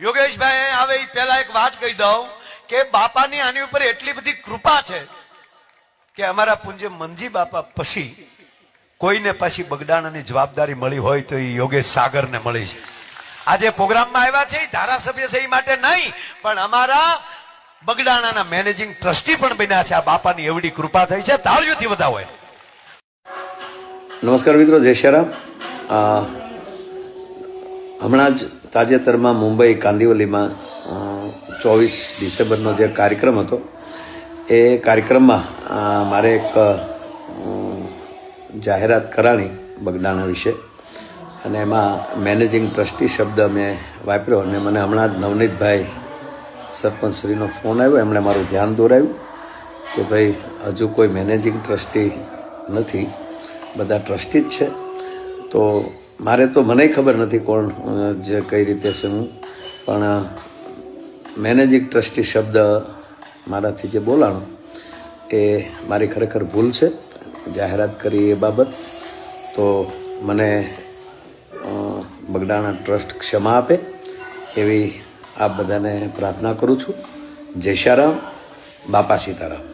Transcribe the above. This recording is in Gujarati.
યોગેશભાઈ આવે એ પહેલા એક વાત કહી દઉં કે બાપાની આની ઉપર એટલી બધી કૃપા છે કે અમારા પૂજ્ય મનજી બાપા પછી કોઈને પછી બગડાણાની જવાબદારી મળી હોય તો એ યોગેશ સાગરને મળી છે. આજે પ્રોગ્રામમાં આવ્યા છે ધારાસભ્ય છે એ માટે નહીં, પણ અમારા બગડાણાના મેનેજિંગ ટ્રસ્ટી પણ બન્યા છે. આ બાપાની એવડી કૃપા થઈ છે. તાળીઓથી વધાવો. નમસ્કાર મિત્રો, જય શ્રી રામ. હમણાં જ તાજેતરમાં મુંબઈ કાંદિવલીમાં 24 ડિસેમ્બરનો જે કાર્યક્રમ હતો એ કાર્યક્રમમાં મારે એક જાહેરાત કરાણી બગડાણા વિશે, અને એમાં મેનેજિંગ ટ્રસ્ટી શબ્દ મેં વાપર્યો. અને મને હમણાં જ નવનીતભાઈ સરપંચશ્રીનો ફોન આવ્યો, એમણે મારું ધ્યાન દોરાવ્યું કે ભાઈ હજુ કોઈ મેનેજિંગ ટ્રસ્ટી નથી, બધા ટ્રસ્ટી જ છે. તો મારે તો મને ખબર નથી કોણ જે કઈ રીતે છે હું, પણ મેનેજિંગ ટ્રસ્ટી શબ્દ મારાથી જે બોલાણો એ મારી ખરેખર ભૂલ છે. જાહેરાત કરી એ બાબત તો મને બગડાણા ટ્રસ્ટ ક્ષમા આપે એવી આપ બધાને પ્રાર્થના કરું છું. જય શ્રી રામ. બાપા સીતારામ.